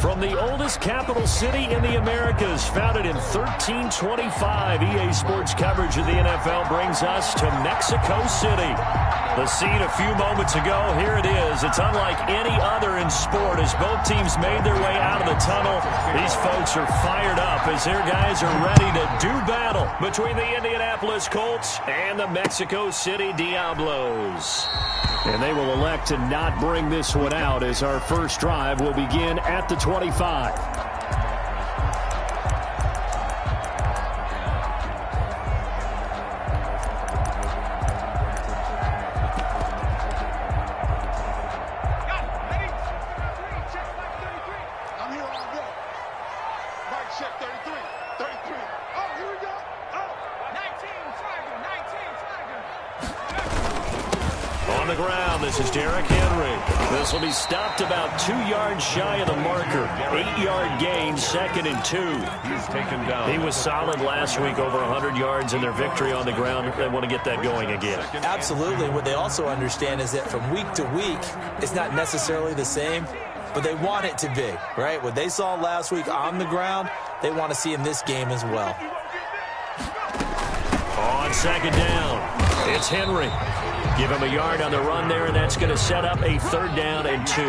From the oldest capital city in the Americas, founded in 1325, EA Sports coverage of the NFL brings us to Mexico City. The scene a few moments ago, here it is. It's unlike any other in sport as both teams made their way out of the tunnel. These folks are fired up as their guys are ready to do battle between the Indianapolis Colts and the Mexico City Diablos. And they will elect to not bring this one out as our first drive will begin at the 25. On the ground, this is Derrick Henry. This will be stopped about 2 yards shy of the marker. 8-yard gain, 2nd and 2. He's taken down. He was solid last week, over 100 yards in their victory on the ground. They want to get that going again. Absolutely. What they also understand is that from week to week, it's not necessarily the same, but they want it to be, right? What they saw last week on the ground, they want to see in this game as well. On 2nd down, it's Henry. Give him a yard on the run there, and that's going to set up a 3rd down and 2.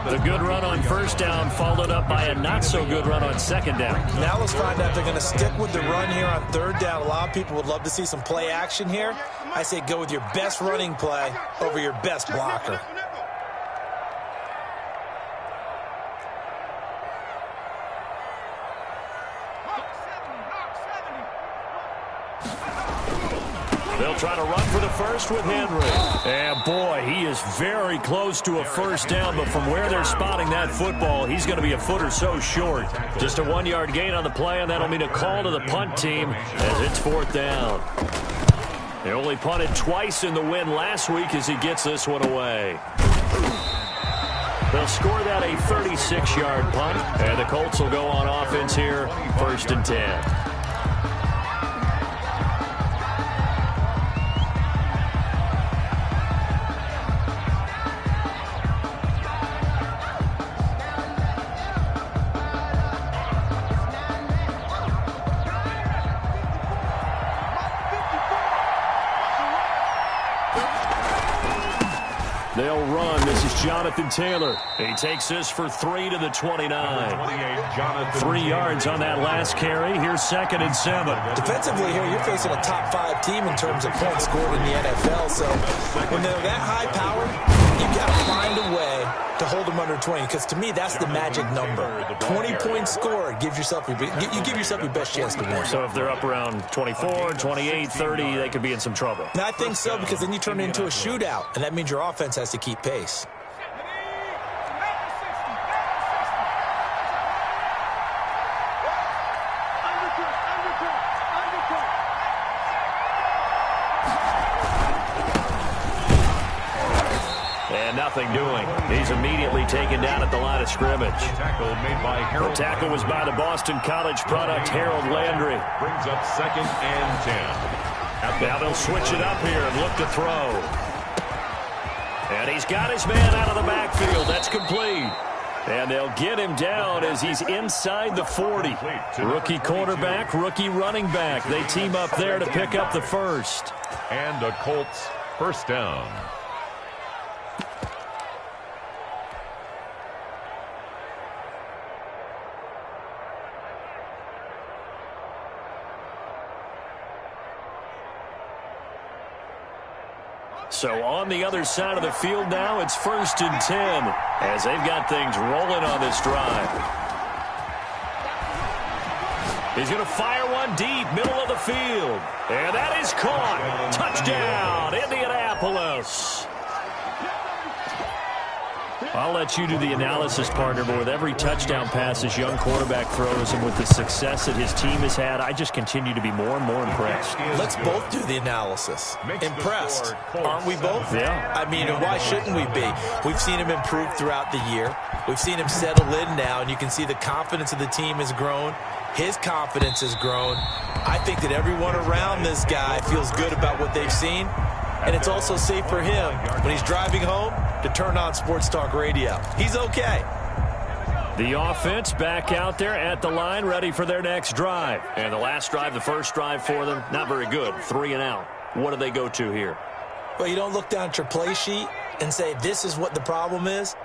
The good run on 1st down followed up by a not-so-good run on 2nd down. Now let's find out if they're going to stick with the run here on 3rd down. A lot of people would love to see some play action here. I say go with your best running play over your best blocker. They'll try to run for the first with Henry. And, boy, he is very close to a 1st down, but from where they're spotting that football, he's going to be a foot or so short. Just a 1-yard gain on the play, and that'll mean a call to the punt team as it's 4th down. They only punted twice in the win last week as he gets this one away. They'll score that a 36-yard punt, and the Colts will go on offense here, 1st and 10. They'll run. This is Jonathan Taylor. He takes this for 3 to the 29. 3 yards on that last carry. Here's 2nd and 7. Defensively here, you're facing a top 5 team in terms of points scored in the NFL. So when they're that high powered, you've got to find a way to hold them under 20. Because to me, that's the magic number. 20 points scored. You give yourself your best chance to win. So if they're up around 24, 28, 30, they could be in some trouble. And I think so, because then you turn it into a shootout, and that means your offense has to keep pace. Nothing doing. He's immediately taken down at the line of scrimmage. The tackle was by the Boston College product, Harold Landry. Brings up 2nd and 10. Now they'll switch it up here and look to throw. And he's got his man out of the backfield. That's complete. And they'll get him down as he's inside the 40. Rookie quarterback, rookie running back. They team up there to pick up the first. And the Colts 1st down. So on the other side of the field now, it's 1st and 10 as they've got things rolling on this drive. He's going to fire one deep, middle of the field. And that is caught. Touchdown, Indianapolis. I'll let you do the analysis, partner, but with every touchdown pass this young quarterback throws and with the success that his team has had, I just continue to be more and more impressed. Let's both do the analysis. Impressed. Aren't we both? Yeah. I mean, and why shouldn't we be? We've seen him improve throughout the year. We've seen him settle in now, and you can see the confidence of the team has grown. His confidence has grown. I think that everyone around this guy feels good about what they've seen. And it's also safe for him when he's driving home to turn on Sports Talk Radio. He's okay. The offense back out there at the line, ready for their next drive. And the last drive, the first drive for them, not very good. 3 and out. What do they go to here? Well, you don't look down at your play sheet and say, this is what the problem is.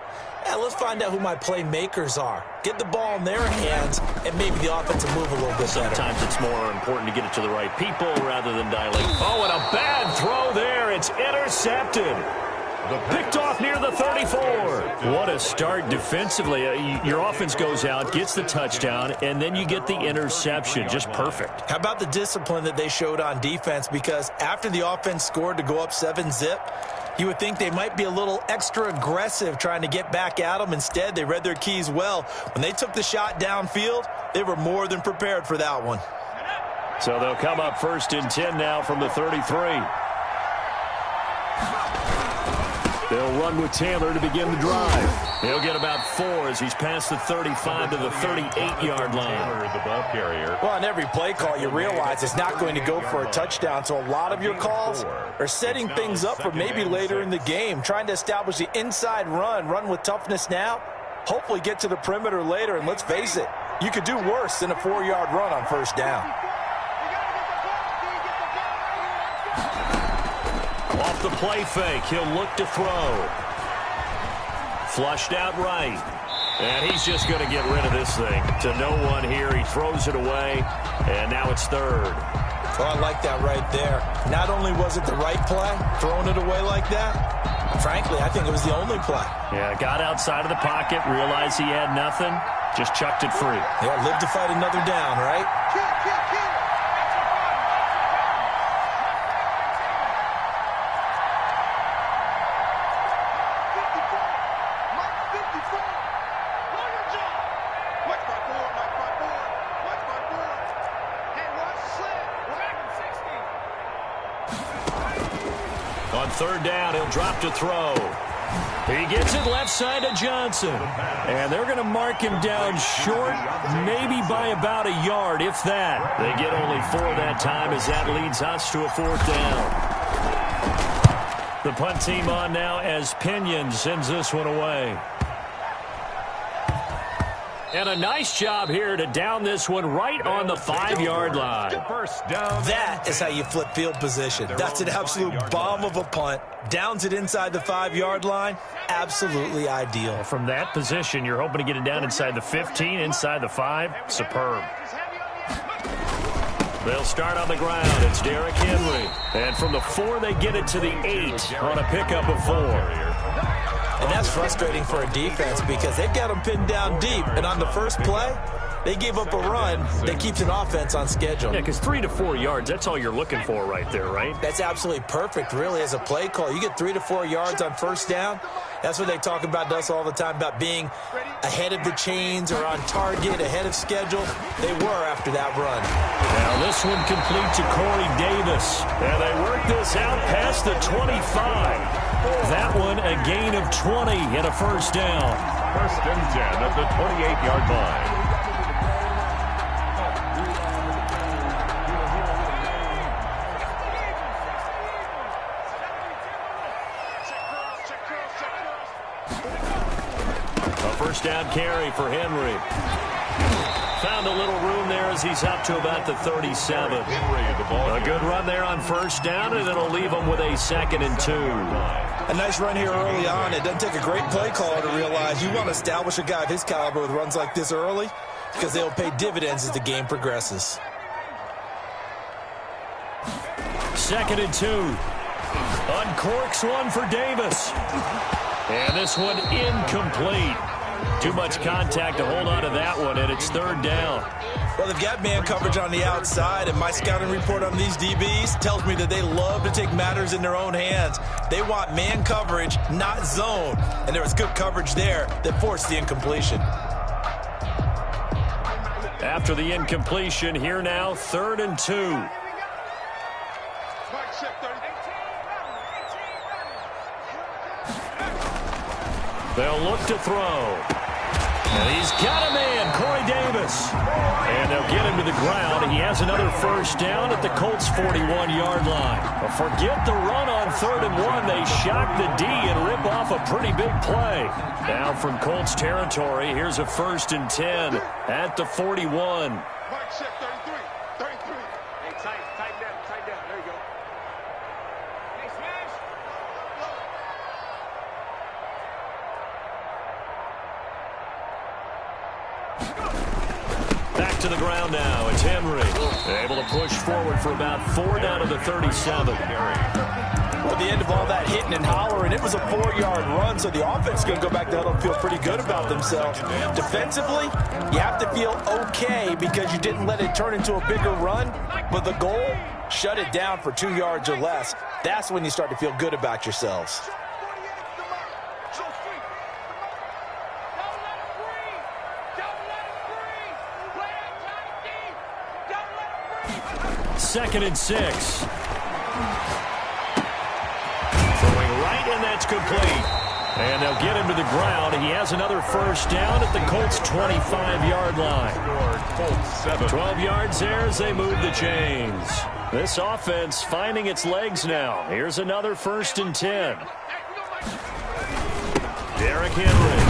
Yeah, let's find out who my playmakers are. Get the ball in their hands, and maybe the offense will move a little bit better. Sometimes it's more important to get it to the right people rather than dialing. Oh, and a bad throw there. It's intercepted. Picked off near the 34. What a start defensively. Your offense goes out, gets the touchdown, and then you get the interception. Just perfect. How about the discipline that they showed on defense? Because after the offense scored to go up 7-zip, you would think they might be a little extra aggressive trying to get back at them. Instead, they read their keys well. When they took the shot downfield, they were more than prepared for that one. So they'll come up 1st and 10 now from the 33. They'll run with Taylor to begin the drive. He'll get about 4 as he's past the 35 to the 38-yard line. The ball carrier. Well, on every play call, you realize it's not going to go for a touchdown. So a lot of your calls are setting things up for maybe later in the game, trying to establish the inside run with toughness now, hopefully get to the perimeter later. And let's face it, you could do worse than a 4-yard run on 1st down. Off the play fake, he'll look to throw. Flushed out right. And he's just going to get rid of this thing. To no one here, he throws it away, and now it's 3rd. Oh, I like that right there. Not only was it the right play, throwing it away like that, frankly, I think it was the only play. Yeah, got outside of the pocket, realized he had nothing, just chucked it free. Yeah, live to fight another down, right? On 3rd down, he'll drop to throw. He gets it left side to Johnson. And they're going to mark him down short, maybe by about a yard, if that. They get only 4 that time as that leads us to a 4th down. The punt team on now as Pinion sends this one away. And a nice job here to down this one right on the 5-yard line. 1st down. That is how you flip field position. That's an absolute bomb of a punt. Downs it inside the 5-yard line. Absolutely ideal. From that position, you're hoping to get it down inside the 15, inside the 5. Superb. They'll start on the ground. It's Derrick Henry. And from the 4, they get it to the 8 on a pickup of 4. And that's frustrating for a defense because they've got them pinned down deep. And on the first play, they gave up a run that keeps an offense on schedule. Yeah, because 3 to 4 yards, that's all you're looking for right there, right? That's absolutely perfect, really, as a play call. You get 3 to 4 yards on 1st down. That's what they talk about to us all the time, about being ahead of the chains or on target, ahead of schedule. They were after that run. Now this one complete to Corey Davis. And they work this out past the 25. That one a gain of 20 and a 1st down. 1st and 10 at the 28-yard line. A 1st down carry for Henry. Found a little room there as he's up to about the 37. A good run there on 1st down, and it'll leave him with a 2nd and 2. A nice run here early on. It doesn't take a great play caller to realize you want to establish a guy of his caliber with runs like this early because they'll pay dividends as the game progresses. 2nd and 2. Uncorks one for Davis. And this one incomplete. Too much contact to hold on to that one, and it's 3rd down. Well, they've got man coverage on the outside, and my scouting report on these DBs tells me that they love to take matters in their own hands. They want man coverage, not zone. And there was good coverage there that forced the incompletion. After the incompletion, here now, 3rd and 2. They'll look to throw. And he's got a man, Corey Davis. And they'll get him to the ground. He has another first down at the Colts' 41-yard line. But forget the run on 3rd and 1. They shock the D and rip off a pretty big play. Now from Colts territory, here's a 1st and 10 at the 41. Back to the ground now. It's Henry. Able to push forward for about 4 down to the 37. Well, at the end of all that hitting and hollering, it was a 4-yard run, so the offense is going to go back to huddle and feel pretty good about themselves. Defensively, you have to feel okay because you didn't let it turn into a bigger run, but the goal, shut it down for 2 yards or less. That's when you start to feel good about yourselves. Second and 6. Throwing right, and that's complete. And they'll get him to the ground. He has another first down at the Colts' 25-yard line. 12 yards there as they move the chains. This offense finding its legs now. Here's another 1st and 10. Derrick Henry.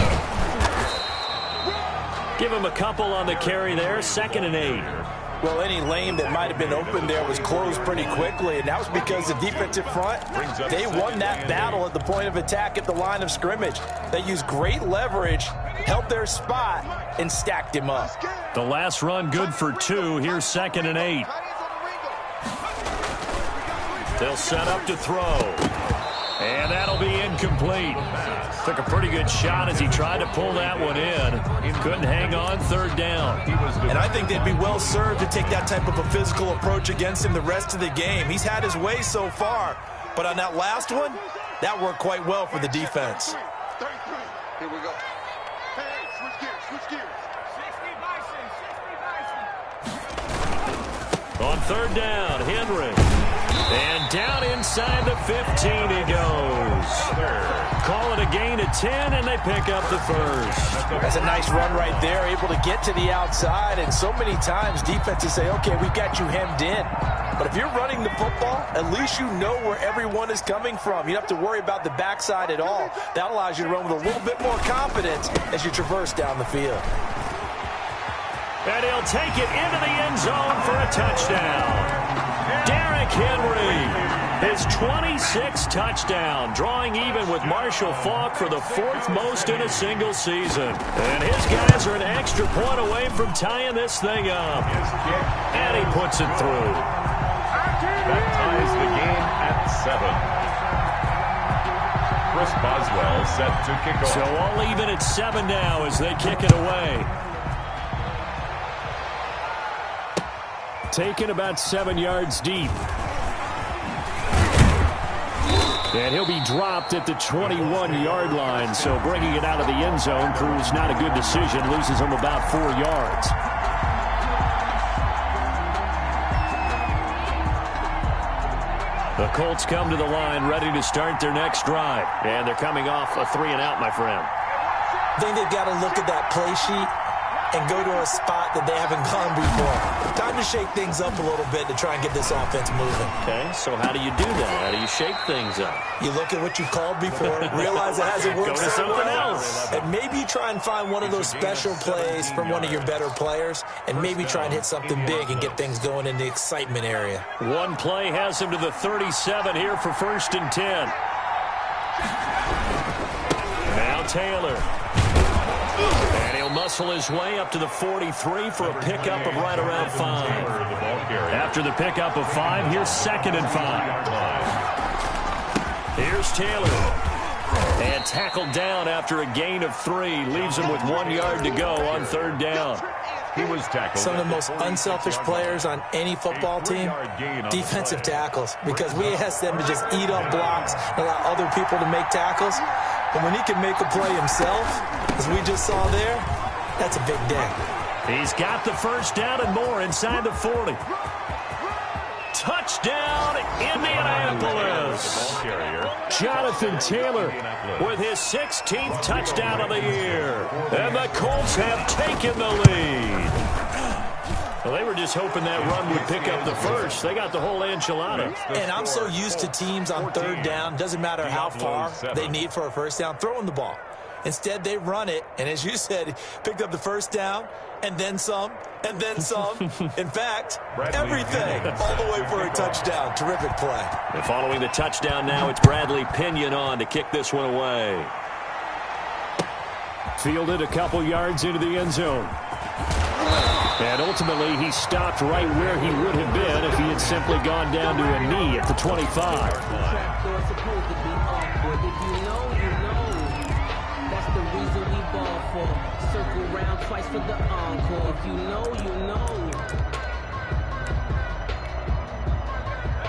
Give him a couple on the carry there. 2nd and 8. Well, any lane that might have been open there was closed pretty quickly, and that was because the defensive front, they won that battle at the point of attack at the line of scrimmage. They used great leverage, held their spot, and stacked him up. The last run good for 2. Here's 2nd and 8. They'll set up to throw. And that'll be incomplete. Took a pretty good shot as he tried to pull that one in. Couldn't hang on. 3rd down. And I think they'd be well served to take that type of a physical approach against him the rest of the game. He's had his way so far. But on that last one, that worked quite well for the defense. 33. Here we go. Hey, switch gears. 60 Bison. On 3rd down, Henry. And down inside the 15 he goes. Call it a gain of 10, and they pick up the first. That's a nice run right there, able to get to the outside. And so many times defenses say, okay, we've got you hemmed in. But if you're running the football, at least you know where everyone is coming from. You don't have to worry about the backside at all. That allows you to run with a little bit more confidence as you traverse down the field. And he'll take it into the end zone for a touchdown. Derrick Henry, his 26th touchdown, drawing even with Marshall Faulk for the 4th most in a single season. And his guys are an extra point away from tying this thing up. And he puts it through. That ties the game at 7. Chris Boswell set to kick off. So all even at 7 now as they kick it away. Taken about 7 yards deep. And he'll be dropped at the 21-yard line. So bringing it out of the end zone proves not a good decision. Loses him about 4 yards. The Colts come to the line ready to start their next drive. And they're coming off a 3-and-out, my friend. I think they've got to look at that play sheet and go to a spot that they haven't gone before. Time to shake things up a little bit to try and get this offense moving. Okay, so how do you do that? How do you shake things up? You look at what you've called before, realize it hasn't worked Go to so something well, else. and maybe you try and find one of those special plays from one of your better players, and maybe try and hit something big and get things going in the excitement area. One play has him to the 37 here for 1st and 10. Now Taylor. And he'll muscle his way up to the 43 for a pickup of right around 5. After the pickup of 5, here's 2nd and 5. Here's Taylor. And tackled down after a gain of 3. Leaves him with 1 yard to go on 3rd down. He was tackled. Some of the most unselfish players on any football team, defensive tackles, because we ask them to just eat up blocks and allow other people to make tackles. But when he can make a play himself, as we just saw there, that's a big day. He's got the first down and more inside the 40. Touchdown, Indianapolis. Jonathan Taylor with his 16th touchdown of the year. And the Colts have taken the lead. Well, they were just hoping that run would pick up the first. They got the whole enchilada. And I'm so used to teams on third down, doesn't matter how far they need for a first down, throwing the ball. Instead, they run it, and as you said, picked up the first down, and then some, and then some. In fact, everything, all the way for a touchdown. Terrific play. And following the touchdown now, it's Bradley Pinion on to kick this one away. Fielded a couple yards into the end zone. And ultimately, he stopped right where he would have been if he had simply gone down to a knee at the 25. Circle round twice for the encore. If you know, you know.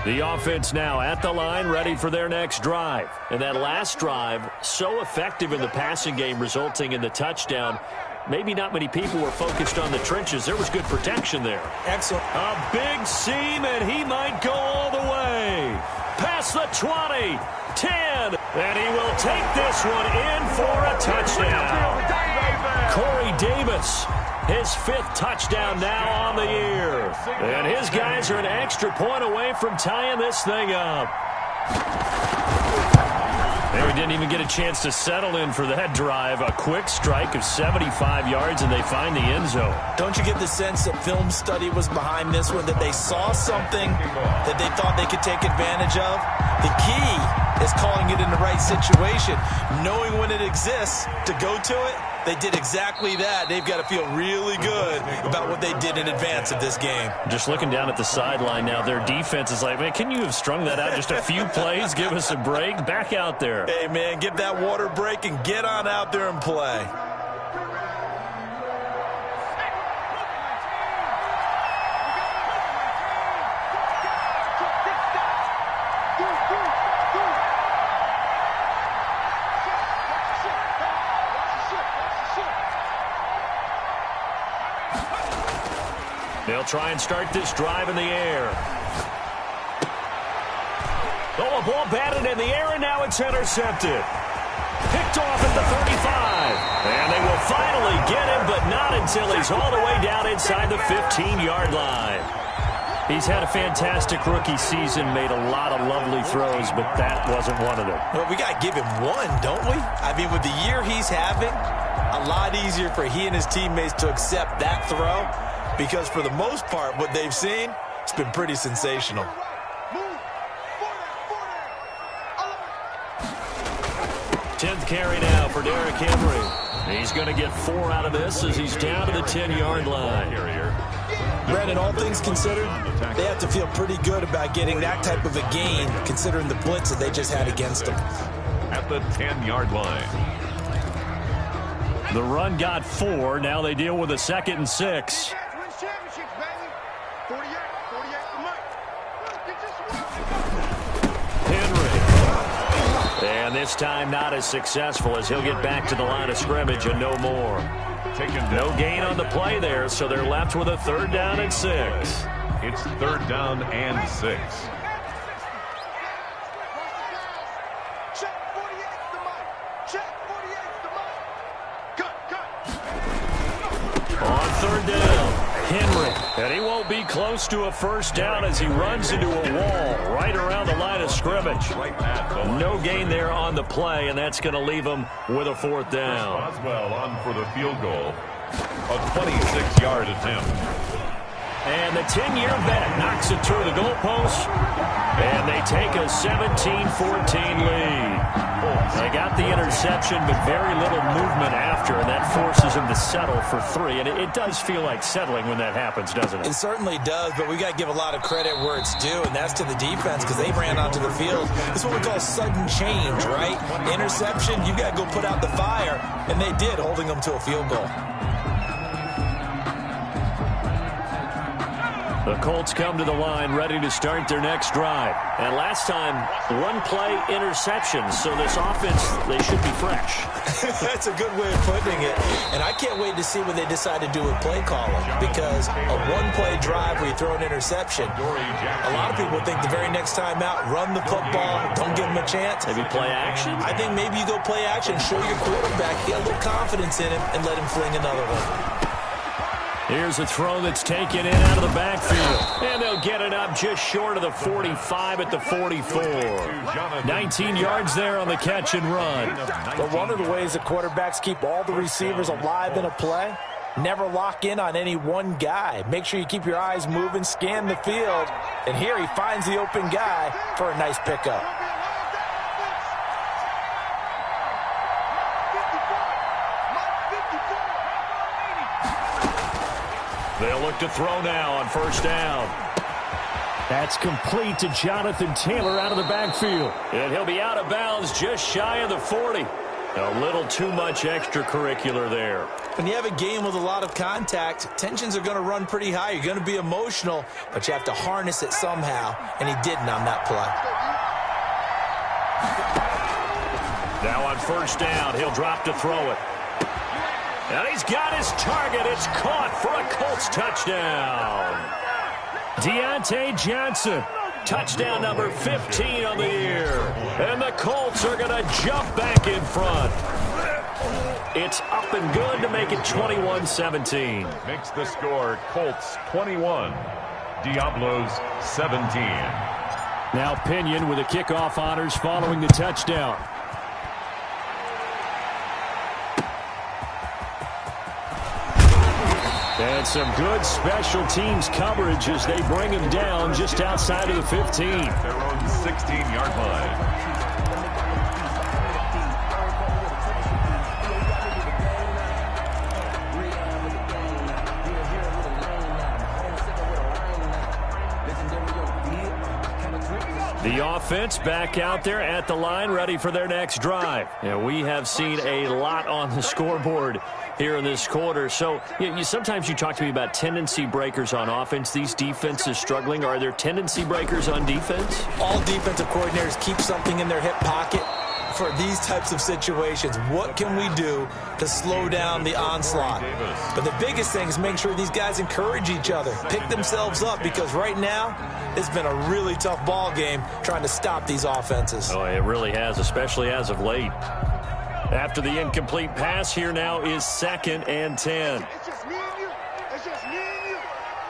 The offense now at the line, ready for their next drive. And that last drive, so effective in the passing game, resulting in the touchdown. Maybe not many people were focused on the trenches. There was good protection there. Excellent. A big seam, and he might go all the way. Past the 20, 10, and he will take this one in for a touchdown. Corey Davis, his 5th touchdown now on the year. And his guys are an extra point away from tying this thing up. They didn't even get a chance to settle in for that drive. A quick strike of 75 yards, and they find the end zone. Don't you get the sense that film study was behind this one, that they saw something that they thought they could take advantage of? The key is calling it in the right situation, knowing when it exists to go to it. They did exactly that. They've got to feel really good about what they did in advance of this game. Just looking down at the sideline now, their defense is like, man, can you have strung that out just a few plays? Give us a break. Back out there. Hey, man, give that water break and get on out there and play. They'll try and start this drive in the air. Oh, a ball batted in the air, and now it's intercepted. Picked off at the 35. And they will finally get him, but not until he's all the way down inside the 15-yard line. He's had a fantastic rookie season, made a lot of lovely throws, but that wasn't one of them. Well, we got to give him one, don't we? I mean, with the year he's having, a lot easier for he and his teammates to accept that throw. Because for the most part, what they've seen, it's been pretty sensational. 10th carry now for Derrick Henry. He's going to get 4 out of this as he's down to the 10-yard line. Brandon, all things considered, they have to feel pretty good about getting that type of a gain, considering the blitz that they just had against them. At the 10-yard line. The run got 4. Now they deal with a 2nd and 6. And this time not as successful as he'll get back to the line of scrimmage and no more. No gain on the play there, so they're left with a 3rd down and 6. It's 3rd down and 6. On 3rd down, Henry. And he won't be close to a first down as he runs into a wall right around the line of scrimmage. No gain there on the play, and that's going to leave him with a 4th down. Boswell on for the field goal. A 26-yard attempt. And the 10-year vet knocks it through the goalpost, and they take a 17-14 lead. They got the interception, but very little movement after, and that forces him to settle for 3. And it does feel like settling when that happens, doesn't it? It certainly does, but we got to give a lot of credit where it's due, and that's to the defense because they ran onto the field. This is what we call sudden change, right? Interception, you got to go put out the fire, and they did, holding them to a field goal. The Colts come to the line ready to start their next drive. And last time, 1-play interception. So this offense, they should be fresh. That's a good way of putting it. And I can't wait to see what they decide to do with play calling. Because a 1-play drive where you throw an interception, a lot of people think the very next time out, run the football, don't give them a chance. Maybe play action? I think maybe you go play action, show your quarterback, get a little confidence in him, and let him fling another one. Here's a throw that's taken in out of the backfield. And they'll get it up just short of the 45 at the 44. 19 yards there on the catch and run. But one of the ways the quarterbacks keep all the receivers alive in a play, never lock in on any one guy. Make sure you keep your eyes moving, scan the field. And here he finds the open guy for a nice pickup. They'll look to throw now on first down. That's complete to Jonathan Taylor out of the backfield. And he'll be out of bounds just shy of the 40. A little too much extracurricular there. When you have a game with a lot of contact, tensions are going to run pretty high. You're going to be emotional, but you have to harness it somehow, and he didn't on that play. Now on first down, he'll drop to throw it. And he's got his target. It's caught for a Colts touchdown. Deontay Johnson, touchdown number 15 on the year. And the Colts are going to jump back in front. It's up and good to make it 21-17. Makes the score Colts 21, Diablos 17. Now Pinion with the kickoff honors following the touchdown. And some good special teams coverage as they bring him down just outside of the 15. Their own 16-yard line. The offense back out there at the line, ready for their next drive. And we have seen a lot on the scoreboard here in this quarter. So sometimes you talk to me about tendency breakers on offense. These defenses struggling. Are there tendency breakers on defense? All defensive coordinators keep something in their hip pocket for these types of situations. What can we do to slow down the onslaught? But the biggest thing is make sure these guys encourage each other, pick themselves up, because right now it's been a really tough ball game trying to stop these offenses. Oh, it really has, especially as of late. After the incomplete pass, here now is 2nd and 10. It's just me and you. It's just me and you.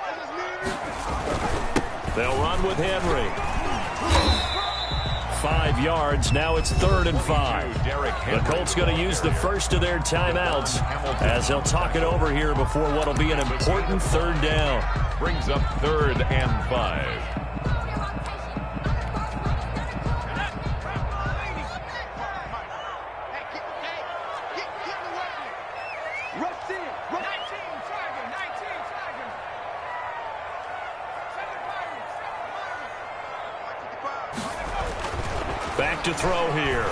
It's just me and you. They'll run with Henry. 5 yards. Now it's 3rd and 5. The Colts going to use the first of their timeouts as they'll talk it over here before what will be an important 3rd down. Brings up 3rd and 5. Back to throw here.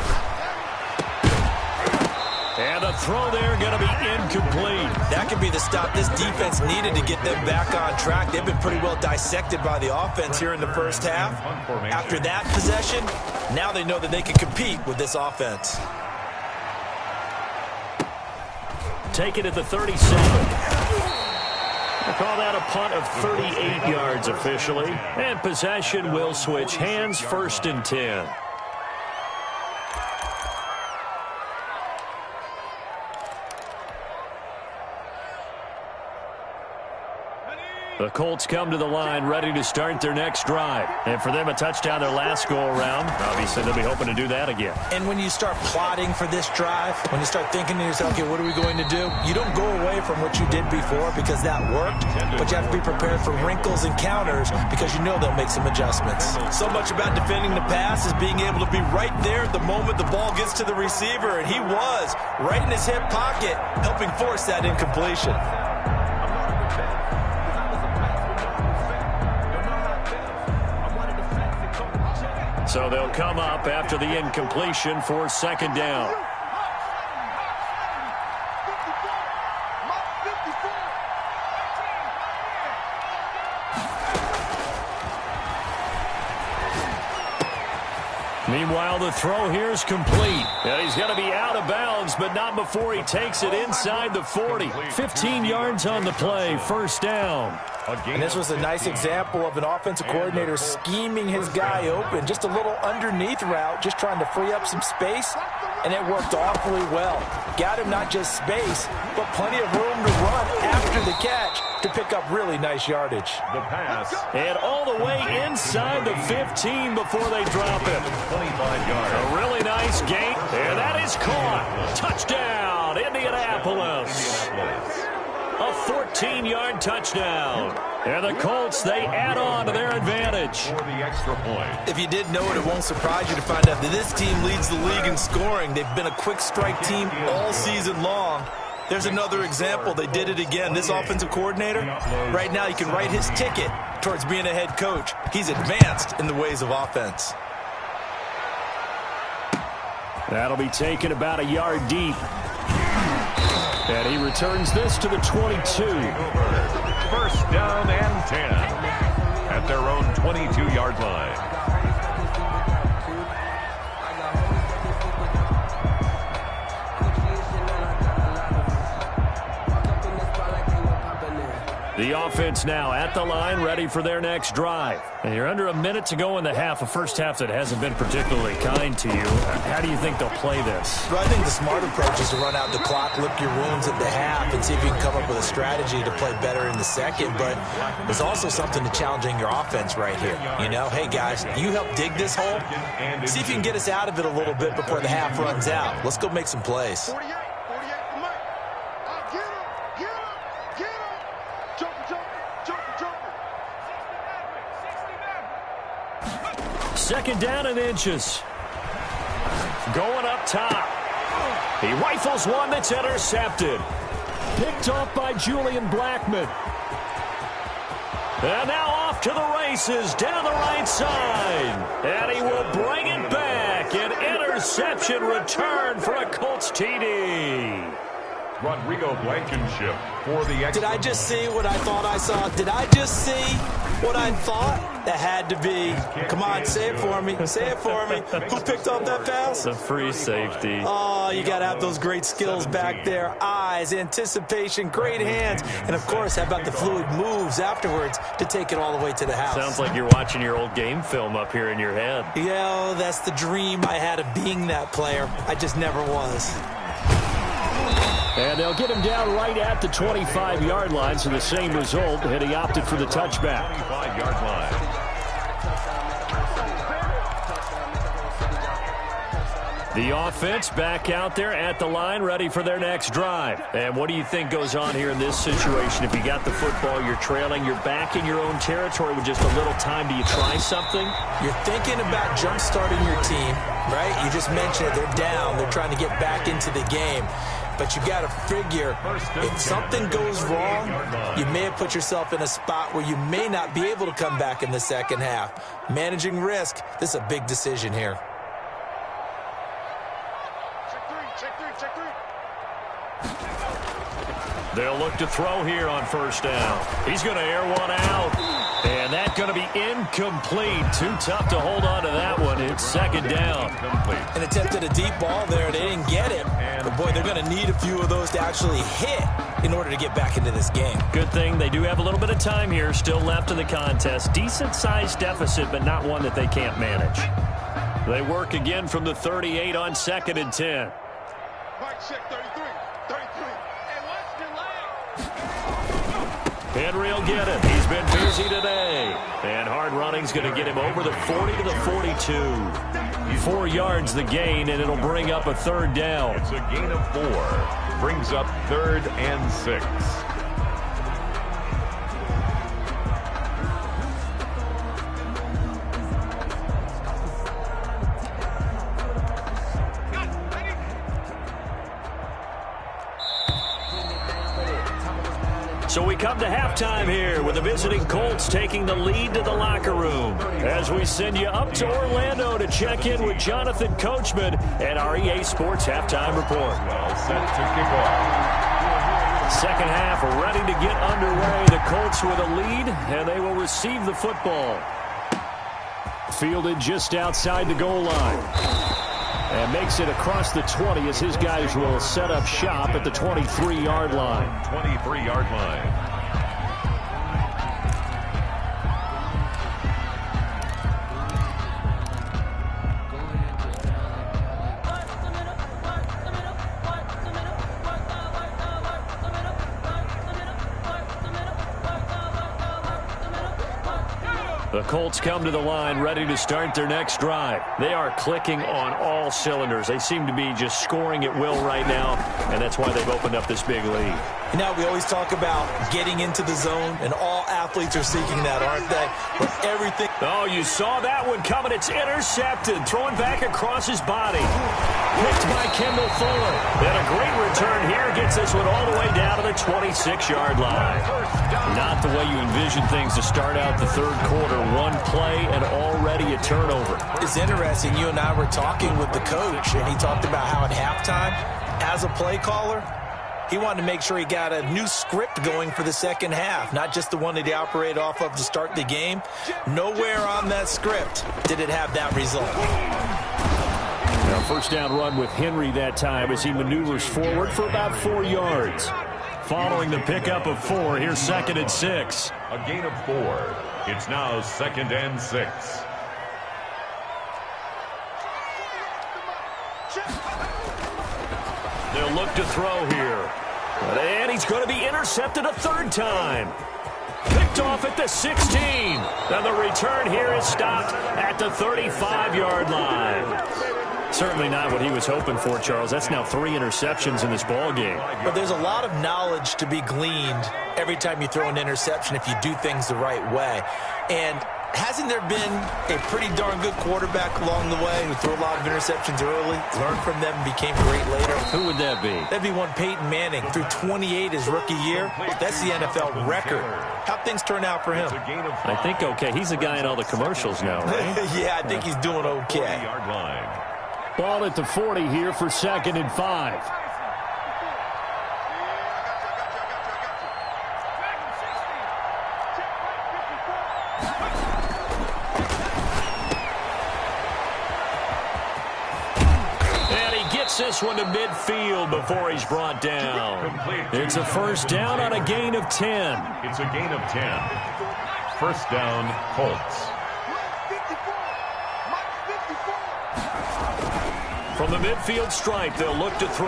And the throw there going to be incomplete. That could be the stop this defense needed to get them back on track. They've been pretty well dissected by the offense here in the first half. After that possession, now they know that they can compete with this offense. Take it at the 37. We'll call that a punt of 38 yards officially. And possession will switch hands, 1st and 10. The Colts come to the line ready to start their next drive. And for them, a touchdown their last go-around. Obviously, they'll be hoping to do that again. And when you start plotting for this drive, when you start thinking to yourself, okay, what are we going to do? You don't go away from what you did before because that worked, but you have to be prepared for wrinkles and counters because you know they'll make some adjustments. So much about defending the pass is being able to be right there at the moment the ball gets to the receiver, and he was right in his hip pocket, helping force that incompletion. So they'll come up after the incompletion for 2nd down. Meanwhile, the throw here is complete. And he's going to be out of bounds, but not before he takes it inside the 40. 15 yards on the play, 1st down. And this was a nice example of an offensive coordinator scheming his guy open. Just a little underneath route, just trying to free up some space, and it worked awfully well. Got him not just space, but plenty of room to run after the catch to pick up really nice yardage. The pass. And all the way inside the 15 before they drop it. 25 yards. A really nice gain. And that is caught. Touchdown, Indianapolis. A 14-yard touchdown. And the Colts, they add on to their advantage. For the extra point. If you didn't know it won't surprise you to find out that this team leads the league in scoring. They've been a quick strike team all season long. There's another example. They did it again. This offensive coordinator, right now you can write his ticket towards being a head coach. He's advanced in the ways of offense. That'll be taken about a yard deep. And he returns this to the 22. First down and 10 at their own 22-yard line. The offense now at the line, ready for their next drive. And you're under a minute to go in the half, a first half that hasn't been particularly kind to you. How do you think they'll play this? Well, I think the smart approach is to run out the clock, lick your wounds at the half, and see if you can come up with a strategy to play better in the second. But there's also something to challenging your offense right here. You know, hey, guys, you help dig this hole. See if you can get us out of it a little bit before the half runs out. Let's go make some plays. 48 for Mike. Get him. Jumper. Second down and inches. Going up top. He rifles one that's intercepted. Picked off by Julian Blackman. And now off to the races down the right side. And he will bring it back. An interception return for a Colts TD. Rodrigo Blankenship for the extra. Did I just see what I thought I saw? Did I just see what I thought? That had to be. Come on, say it for me. Say it for me. Who picked up that pass? The free safety. Oh, you got to have those great skills back there. Eyes, anticipation, great hands. And, of course, how about the fluid moves afterwards to take it all the way to the house? Sounds like you're watching your old game film up here in your head. Yeah, that's the dream I had of being that player. I just never was. And they'll get him down right at the 25-yard line, so the same result, and he opted for the touchback. 25-yard line. The offense back out there at the line, ready for their next drive. And what do you think goes on here in this situation? If you got the football, you're trailing, you're back in your own territory with just a little time. Do you try something? You're thinking about jump-starting your team, right? You just mentioned it. They're down. They're trying to get back into the game. But you got to figure, if something goes wrong, you may have put yourself in a spot where you may not be able to come back in the second half. Managing risk, this is a big decision here. Check three. They'll look to throw here on first down. He's going to air one out. And that's going to be incomplete. Too tough to hold on to that one. It's second down. An attempt at a deep ball there. They didn't get it. But, boy, they're going to need a few of those to actually hit in order to get back into this game. Good thing they do have a little bit of time here still left in the contest. Decent-sized deficit, but not one that they can't manage. They work again from the 38 on second and 10. Mike, check 33. Henry will get it. He's been busy today. And hard running's going to get him over the 40 to the 42. 4 yards the gain, and it'll bring up a third down. It's a gain of 4. Brings up 3rd and 6. So we come to halftime here with the visiting Colts taking the lead to the locker room as we send you up to Orlando to check in with Jonathan Coachman and our EA Sports Halftime Report. Well set to kick off. Second half ready to get underway. The Colts with a lead, and they will receive the football. Fielded just outside the goal line. And makes it across the 20 as his guys will set up shop at the 23-yard line. 23-yard line. The Colts come to the line ready to start their next drive. They are clicking on all cylinders. They seem to be just scoring at will right now, and that's why they've opened up this big lead. Now, we always talk about getting into the zone, and all athletes are seeking that, aren't they? But everything... Oh, you saw that one coming. It's intercepted. Throwing back across his body. Picked by Kendall Fuller. And a great return here gets this one all the way down to the 26-yard line. Not the way you envision things to start out the third quarter. One play and already a turnover. It's interesting. You and I were talking with the coach, and he talked about how at halftime, as a play caller, he wanted to make sure he got a new script going for the second half, not just the one that he operated off of to start the game. Nowhere on that script did it have that result. Now, first down run with Henry that time as he maneuvers forward for about 4 yards. Following the pickup of 4, here's 2nd and 6. A gain of 4. It's now 2nd and 6. They'll look to throw here. And he's going to be intercepted a third time. Picked off at the 16. And the return here is stopped at the 35-yard line. Certainly not what he was hoping for, Charles. That's now 3 interceptions in this ball game. But there's a lot of knowledge to be gleaned every time you throw an interception if you do things the right way. And hasn't there been a pretty darn good quarterback along the way who threw a lot of interceptions early, learned from them, and became great later? Who would that be? That'd be one Peyton Manning. Threw 28 his rookie year. That's the NFL record. How'd things turn out for him? I think okay. He's the guy in all the commercials now, right? Yeah, I think he's doing okay. Ball at the 40 here for 2nd and 5. And he gets this one to midfield before he's brought down. It's a first down on a gain of 10. It's a gain of 10. First down, Colts. From the midfield stripe, they'll look to throw.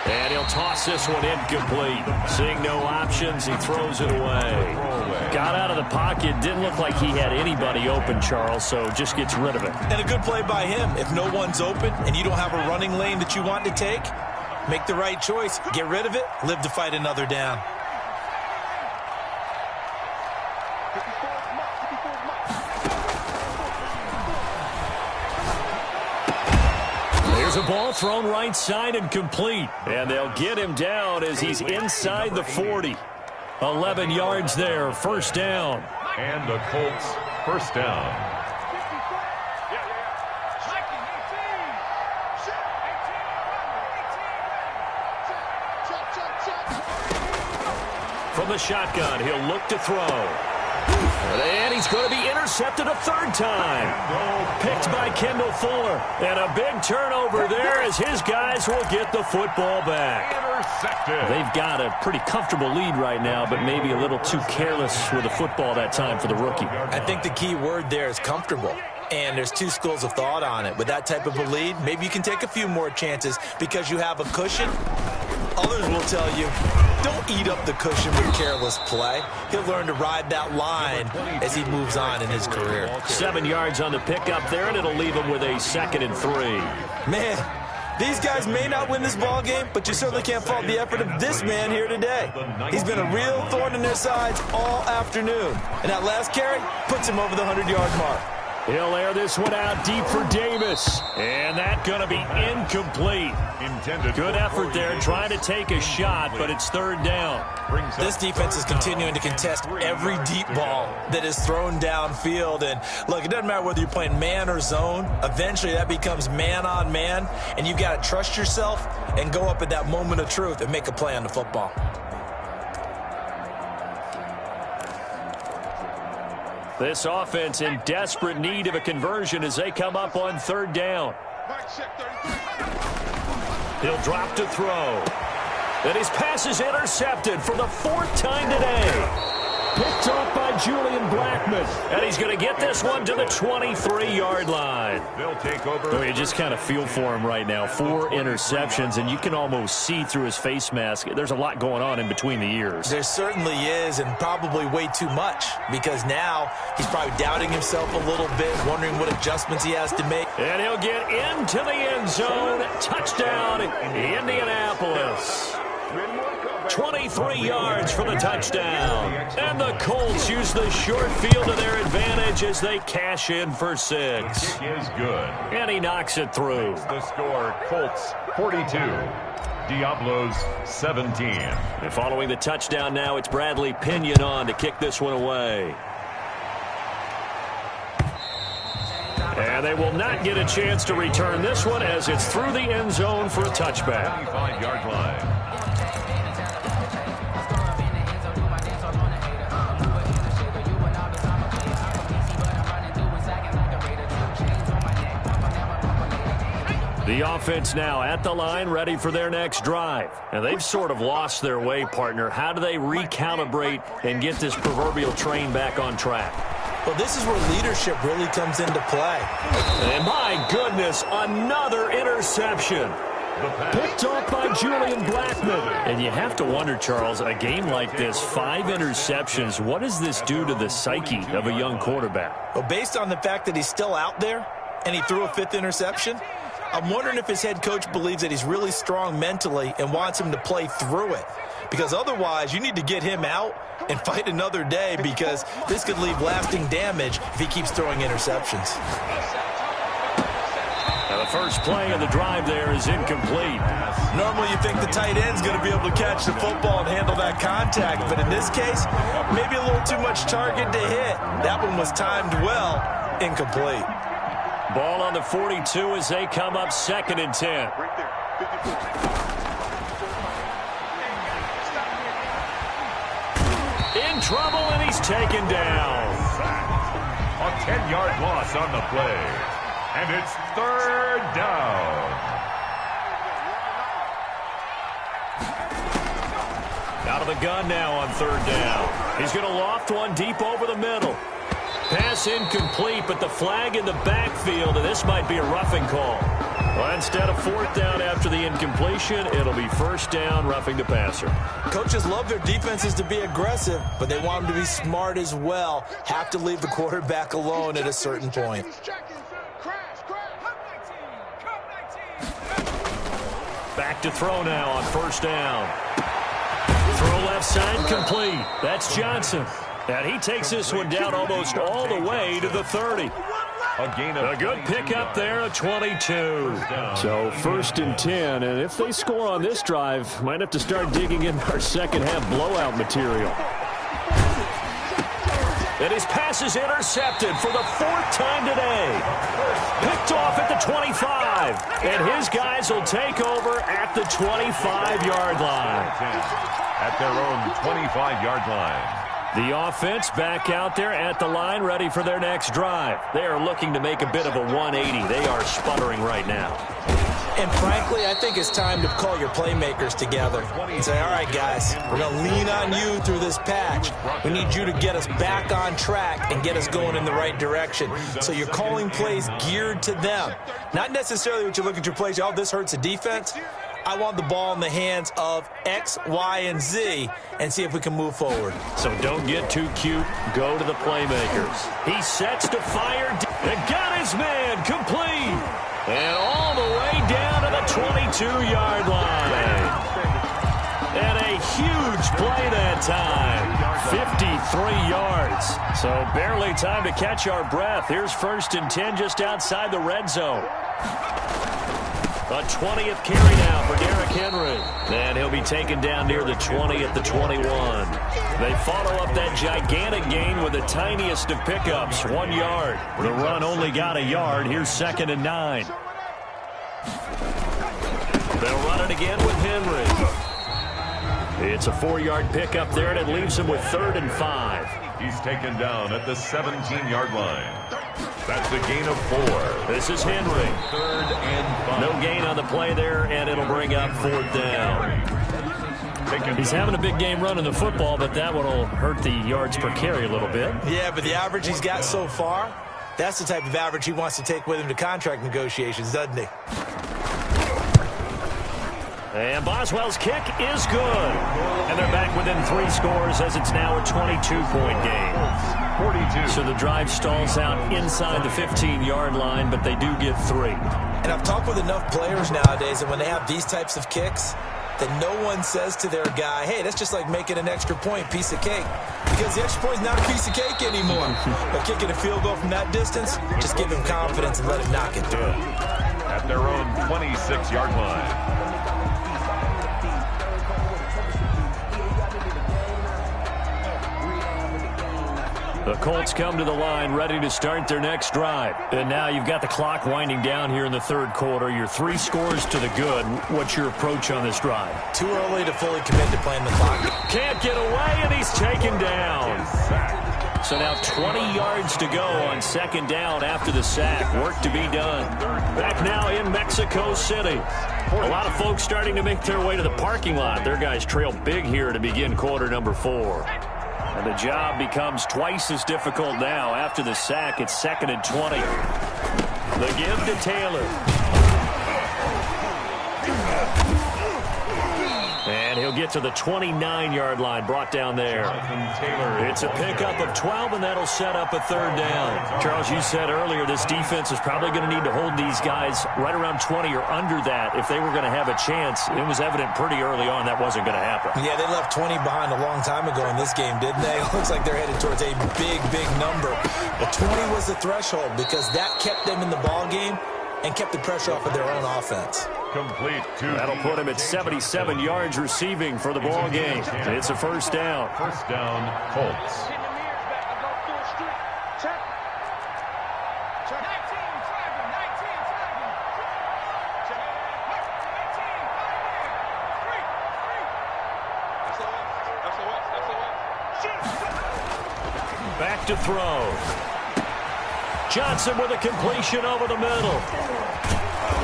And he'll toss this one incomplete. Seeing no options, he throws it away. Got out of the pocket. Didn't look like he had anybody open, Charles, so just gets rid of it. And a good play by him. If no one's open and you don't have a running lane that you want to take, make the right choice. Get rid of it. Live to fight another down. There's a ball thrown right side and complete. And they'll get him down as he's inside the 40. 11 yards there, first down. And the Colts, first down. From the shotgun, he'll look to throw. And he's going to be intercepted a third time. Picked by Kendall Fuller. And a big turnover there as his guys will get the football back. Intercepted. They've got a pretty comfortable lead right now, but maybe a little too careless with the football that time for the rookie. I think the key word there is comfortable. And there's two schools of thought on it. With that type of a lead, maybe you can take a few more chances because you have a cushion. Others will tell you, don't eat up the cushion with careless play. He'll learn to ride that line as he moves on in his career. 7 yards on the pickup there, and it'll leave him with a 2nd and 3. Man, these guys may not win this ball game, but you certainly can't fault the effort of this man here today. He's been a real thorn in their sides all afternoon. And that last carry puts him over the 100-yard mark. He'll air this one out deep for Davis. And that's going to be incomplete. Good effort there trying to take a shot, but it's third down. This defense is continuing to contest every deep ball that is thrown downfield. And look, it doesn't matter whether you're playing man or zone. Eventually that becomes man on man. And you've got to trust yourself and go up at that moment of truth and make a play on the football. This offense in desperate need of a conversion as they come up on third down. He'll drop to throw. And his pass is intercepted for the 4th time today. Picked off by Julian Blackmon. And he's going to get this one to the 23-yard line. They'll take over. Oh, you just kind of feel for him right now. 4 interceptions, and you can almost see through his face mask. There's a lot going on in between the ears. There certainly is, and probably way too much, because now he's probably doubting himself a little bit, wondering what adjustments he has to make. And he'll get into the end zone. Touchdown, Indianapolis. 23 yards for the touchdown. And the Colts use the short field to their advantage as they cash in for 6. Kick is good. And he knocks it through. The score, Colts 42, Diablos 17. And following the touchdown now, it's Bradley Pinion on to kick this one away. And they will not get a chance to return this one as it's through the end zone for a touchback. 25-yard line. The offense now at the line, ready for their next drive. And they've sort of lost their way, partner. How do they recalibrate and get this proverbial train back on track? Well, this is where leadership really comes into play. And my goodness, another interception. Picked off by Julian Blackmon. And you have to wonder, Charles, a game like this, 5 interceptions, what does this do to the psyche of a young quarterback? Well, based on the fact that he's still out there and he threw a 5th interception, I'm wondering if his head coach believes that he's really strong mentally and wants him to play through it. Because otherwise, you need to get him out and fight another day, because this could leave lasting damage if he keeps throwing interceptions. Now the first play of the drive there is incomplete. Normally you think the tight end's going to be able to catch the football and handle that contact, but in this case, maybe a little too much target to hit. That one was timed well, incomplete. Ball on the 42 as they come up 2nd and 10. In trouble, and he's taken down. A 10-yard loss on the play. And it's 3rd down. Out of the gun now on 3rd down. He's going to loft one deep over the middle. Pass incomplete, but the flag in the backfield, and this might be a roughing call. Well, instead of 4th down after the incompletion, it'll be 1st down, roughing the passer. Coaches love their defenses to be aggressive, but they want them to be smart as well. Have to leave the quarterback alone at a certain point. Back to throw now on 1st down. Throw left side complete. That's Johnson. And he takes this one down almost all the way to the 30. A good pickup there at 22. So 1st and 10, and if they score on this drive, might have to start digging in our second half blowout material. And his pass is intercepted for the 4th time today. Picked off at the 25. And his guys will take over at the 25-yard line. At their own 25-yard line. The offense back out there at the line, ready for their next drive. They are looking to make a bit of a 180. They are sputtering right now. And frankly, I think it's time to call your playmakers together and say, all right, guys, we're going to lean on you through this patch. We need you to get us back on track and get us going in the right direction. So you're calling plays geared to them. Not necessarily what you look at your plays, oh, this hurts the defense. I want the ball in the hands of X, Y, and Z and see if we can move forward. So don't get too cute. Go to the playmakers. He sets to fire and got his man complete. And all the way down to the 22-yard line. And a huge play that time. 53 yards. So barely time to catch our breath. Here's 1st and 10 just outside the red zone. A 20th carry now for Derrick Henry. And he'll be taken down near the 20 at the 21. They follow up that gigantic gain with the tiniest of pickups, 1 yard. The run only got a yard. Here's 2nd and 9. They'll run it again with Henry. It's a 4-yard pickup there, and it leaves him with 3rd and 5. He's taken down at the 17-yard line. That's a gain of 4. This is Henry. 3rd and 5. No gain on the play there, and it'll bring up 4th down. He's having a big game running the football, but that one will hurt the yards per carry a little bit. Yeah, but the average he's got so far, that's the type of average he wants to take with him to contract negotiations, doesn't he? And Boswell's kick is good. And they're back within 3 scores as it's now a 22-point game. 42. So the drive stalls out inside the 15-yard line, but they do get 3. And I've talked with enough players nowadays, and when they have these types of kicks, that no one says to their guy, hey, that's just like making an extra point, piece of cake. Because the extra point is not a piece of cake anymore. But kicking a field goal from that distance, just give him confidence and let him knock it through. At their own 26-yard line. The Colts come to the line ready to start their next drive. And now you've got the clock winding down here in the third quarter. You're 3 scores to the good. What's your approach on this drive? Too early to fully commit to playing the clock. Can't get away, and he's taken down. So now 20 yards to go on second down after the sack. Work to be done. Back now in Mexico City. A lot of folks starting to make their way to the parking lot. Their guys trail big here to begin quarter number 4. And the job becomes twice as difficult now. After the sack, it's 2nd and 20. The give to Taylor. And he'll get to the 29-yard line, brought down there. It's a pickup of 12, and that'll set up a 3rd down. Charles, you said earlier this defense is probably going to need to hold these guys right around 20 or under that if they were going to have a chance. It was evident pretty early on that wasn't going to happen. Yeah, they left 20 behind a long time ago in this game, didn't they? It looks like they're headed towards a big, big number. But 20 was the threshold because that kept them in the ball game and kept the pressure off of their own offense. Complete. That'll put him at 77 yards receiving for the ball game. It's a 1st down. 1st down, Colts. Back to throw. Johnson with a completion over the middle.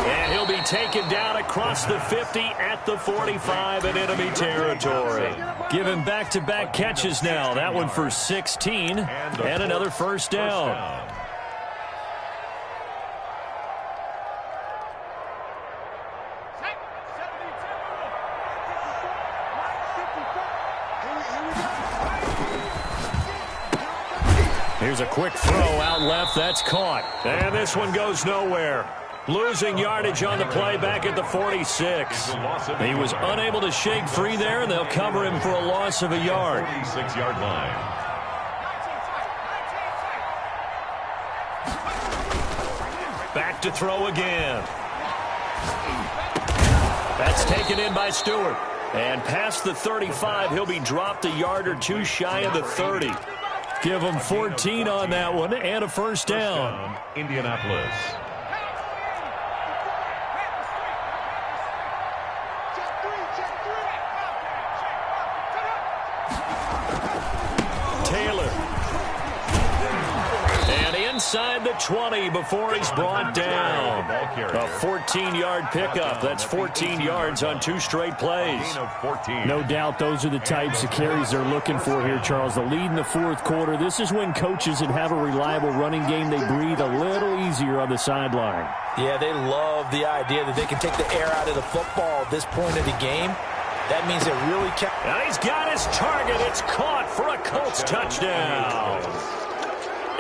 And he'll be taken down across the 50 at the 45 in enemy territory. Given back-to-back catches now. That one for 16 and another 1st down. Here's a quick throw out left. That's caught. And this one goes nowhere. Losing yardage on the play back at the 46. He was unable to shake free there, and they'll cover him for a loss of a yard. 46-yard line. Back to throw again. That's taken in by Stewart. And past the 35, he'll be dropped a yard or 2 shy of the 30. Give him 14 on that one and a 1st down. Indianapolis. Taylor. And inside the 20 before he's brought down. A 14-yard pickup. That's 14 yards on 2 straight plays. No doubt those are the types of carries they're looking for here, Charles. The lead in the 4th quarter. This is when coaches that have a reliable running game, they breathe a little easier on the sideline. Yeah, they love the idea that they can take the air out of the football at this point of the game. That means it really can't. And he's got his target. It's caught for a Colts touchdown.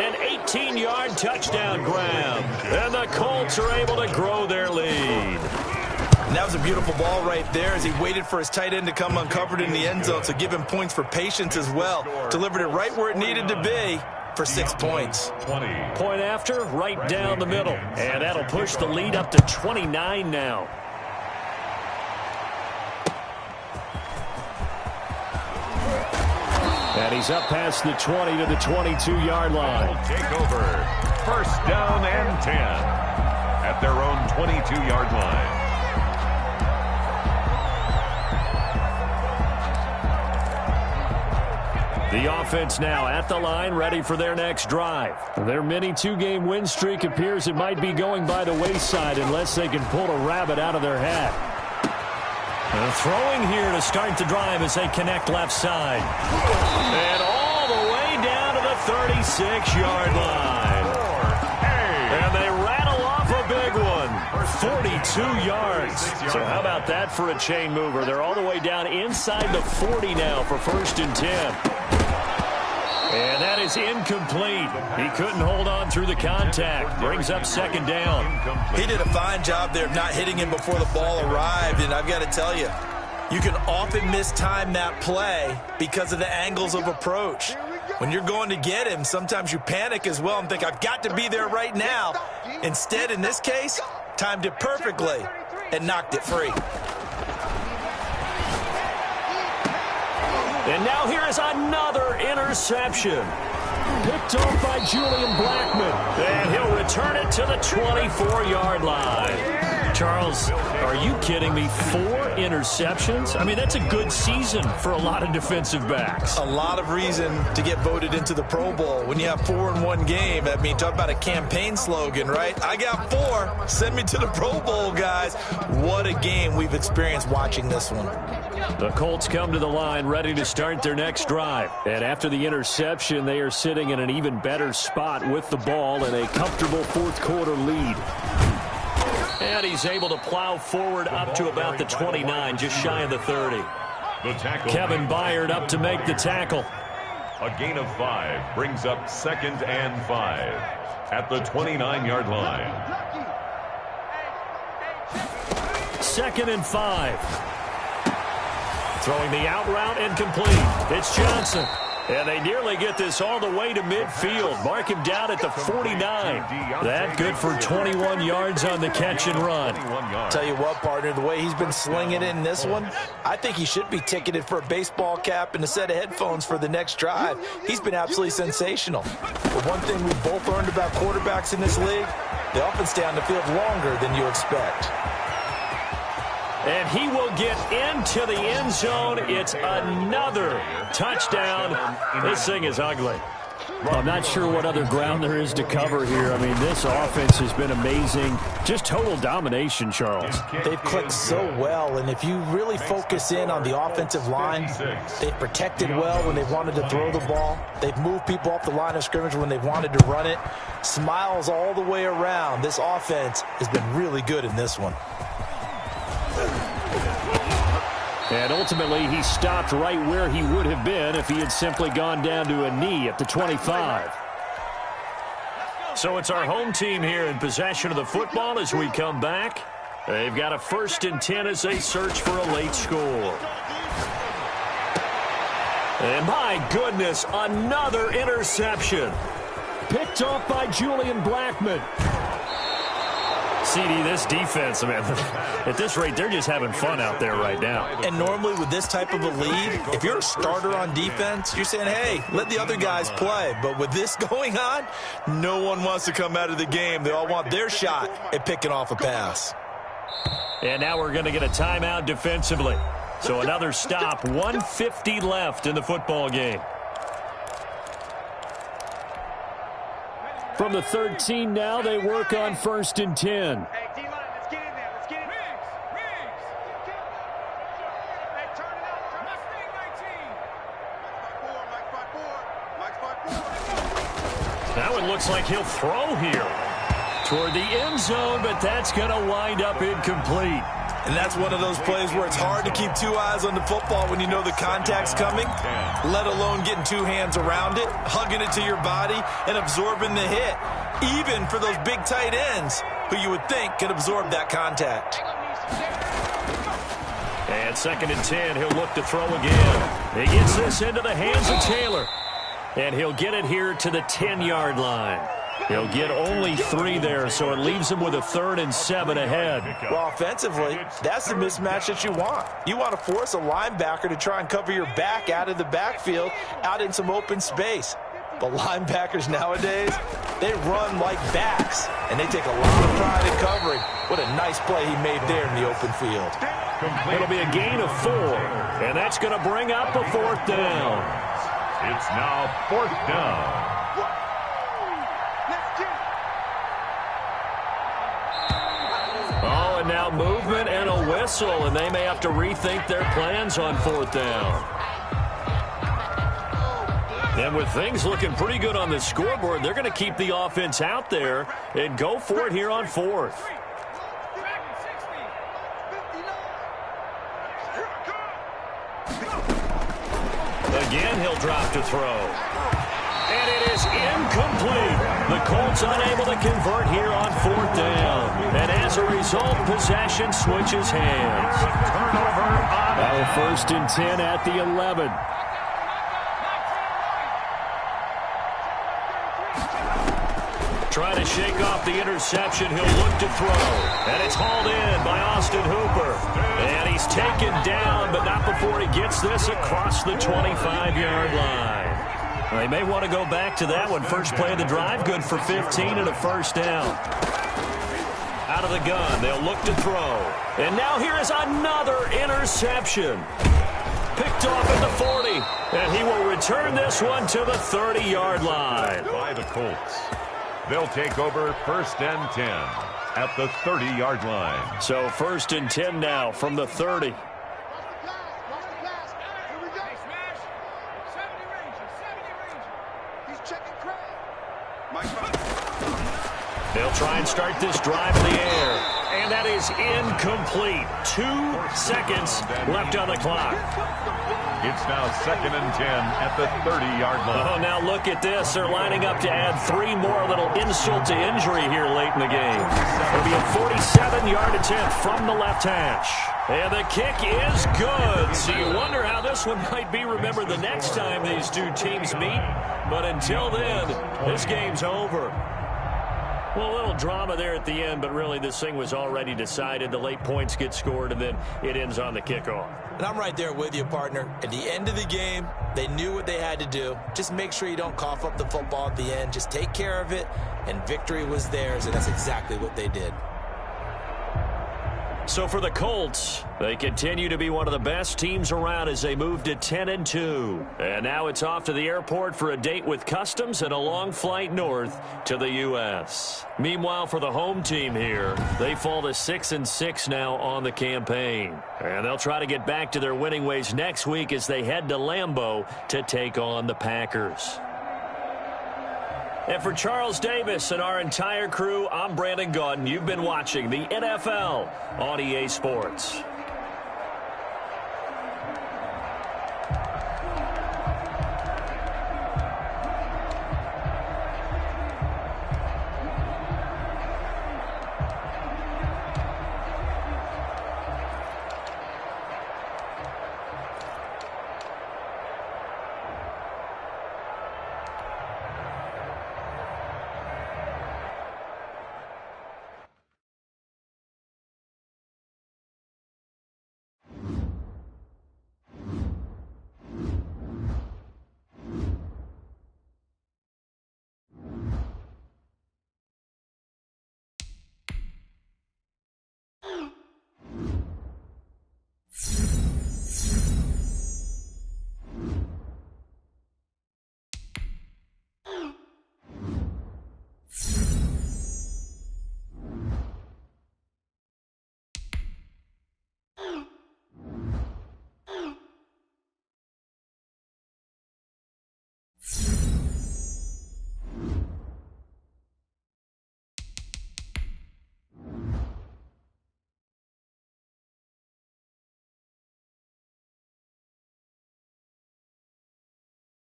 An 18-yard touchdown grab. And the Colts are able to grow their lead. And that was a beautiful ball right there as he waited for his tight end to come uncovered in the end zone, so give him points for patience as well. Delivered it right where it needed to be for 6 points. 20. Point after, right down the middle. And that'll push the lead up to 29 now. And he's up past the 20 to the 22-yard line. Take over. 1st down and 10 at their own 22-yard line. The offense now at the line, ready for their next drive. Their mini 2-game win streak appears it might be going by the wayside unless they can pull a rabbit out of their hat. Throwing here to start the drive as they connect left side. And all the way down to the 36-yard line. And they rattle off a big one. 42 yards. So how about that for a chain mover? They're all the way down inside the 40 now for 1st and 10. And that is incomplete. He couldn't hold on through the contact. Brings up 2nd down. He did a fine job there of not hitting him before the ball arrived. And I've got to tell you, you can often mistime that play because of the angles of approach. When you're going to get him, sometimes you panic as well and think, I've got to be there right now. Instead, in this case, timed it perfectly and knocked it free. And now here is another interception. Picked off by Julian Blackmon. And he'll return it to the 24-yard line. Charles, are you kidding me? 4 interceptions? I mean, that's a good season for a lot of defensive backs. A lot of reason to get voted into the Pro Bowl when you have 4 in one game. I mean, talk about a campaign slogan, right? I got 4. Send me to the Pro Bowl, guys. What a game we've experienced watching this one. The Colts come to the line ready to start their next drive. And after the interception, they are sitting in an even better spot with the ball and a comfortable 4th quarter lead. And he's able to plow forward up to about the 29, just shy of the 30. Kevin Byard up to make the tackle. A gain of 5 brings up 2nd and 5 at the 29-yard line. 2nd and 5. Throwing the out route incomplete. It's Johnson. And they nearly get this all the way to midfield. Mark him down at the 49. That good for 21 yards on the catch and run. Tell you what, partner, the way he's been slinging it in this one, I think he should be ticketed for a baseball cap and a set of headphones for the next drive. He's been absolutely sensational. But one thing we've both learned about quarterbacks in this league, they often stay on the field longer than you expect. And he will get into the end zone. It's another touchdown. This thing is ugly. I'm not sure what other ground there is to cover here. I mean, this offense has been amazing. Just total domination, Charles. They've clicked so well, and if you really focus in on the offensive line, they've protected well when they've wanted to throw the ball. They've moved people off the line of scrimmage when they've wanted to run it. Smiles all the way around. This offense has been really good in this one. And ultimately, he stopped right where he would have been if he had simply gone down to a knee at the 25. So it's our home team here in possession of the football as we come back. They've got a 1st and 10 as they search for a late score. And my goodness, another interception. Picked off by Julian Blackmon. CD, this defense, man, at this rate, they're just having fun out there right now. And normally with this type of a lead, if you're a starter on defense, you're saying, hey, let the other guys play. But with this going on, no one wants to come out of the game. They all want their shot at picking off a pass. And now we're going to get a timeout defensively. So another stop, 1:50 left in the football game. From the 13 now, they work on 1st and 10. Hey, D-line, let's get in there. Let's get in there. Hey, turn it out. Turn it. That one looks like he'll throw here toward the end zone, but that's going to wind up incomplete. And that's one of those plays where it's hard to keep 2 eyes on the football when you know the contact's coming, let alone getting 2 hands around it, hugging it to your body, and absorbing the hit, even for those big tight ends who you would think could absorb that contact. And 2nd and 10, he'll look to throw again. He gets this into the hands of Taylor, and he'll get it here to the 10-yard line. He'll get only 3 there, so it leaves him with a 3rd and 7 ahead. Well, offensively, that's the mismatch that you want. You want to force a linebacker to try and cover your back out of the backfield, out in some open space. But linebackers nowadays, they run like backs, and they take a lot of pride in covering. What a nice play he made there in the open field. It'll be a gain of 4, and that's going to bring up a 4th down. It's now 4th down. Oh, and now movement and a whistle. hustle, and they may have to rethink their plans on 4th down. And with things looking pretty good on the scoreboard, they're going to keep the offense out there and go for it here on 4th. Again, he'll drop to throw. And it is incomplete. The Colts unable to convert here on 4th down. And as a result, possession switches hands. Turnover on Our 1st and 10 at the 11. Trying to shake off the interception. He'll look to throw. And it's hauled in by Austin Hooper. And he's taken down, but not before he gets this across the 25-yard line. They may want to go back to that one. First play of the drive, good for 15 and a 1st down. Out of the gun, they'll look to throw. And now here is another interception. Picked off at the 40. And he will return this one to the 30-yard line. by the Colts. They'll take over 1st and 10 at the 30-yard line. So 1st and 10 now from the 30. They'll try and start this drive in the air. And that is incomplete. 2 seconds left on the clock. It's now 2nd and 10 at the 30-yard line. Oh, now look at this. They're lining up to add 3 more, little insult to injury here late in the game. It'll be a 47-yard attempt from the left hash. And the kick is good. So you wonder how this one might be remembered the next time these two teams meet. But until then, this game's over. Well, a little drama there at the end, but really this thing was already decided. The late points get scored, and then it ends on the kickoff. And I'm right there with you, partner. At the end of the game, they knew what they had to do. Just make sure you don't cough up the football at the end. Just take care of it, and victory was theirs, and that's exactly what they did. So for the Colts, they continue to be one of the best teams around as they move to 10-2. And now it's off to the airport for a date with Customs and a long flight north to the U.S. Meanwhile, for the home team here, they fall to 6-6 now on the campaign. And they'll try to get back to their winning ways next week as they head to Lambeau to take on the Packers. And for Charles Davis and our entire crew, I'm Brandon Gaudin. You've been watching the NFL on EA Sports.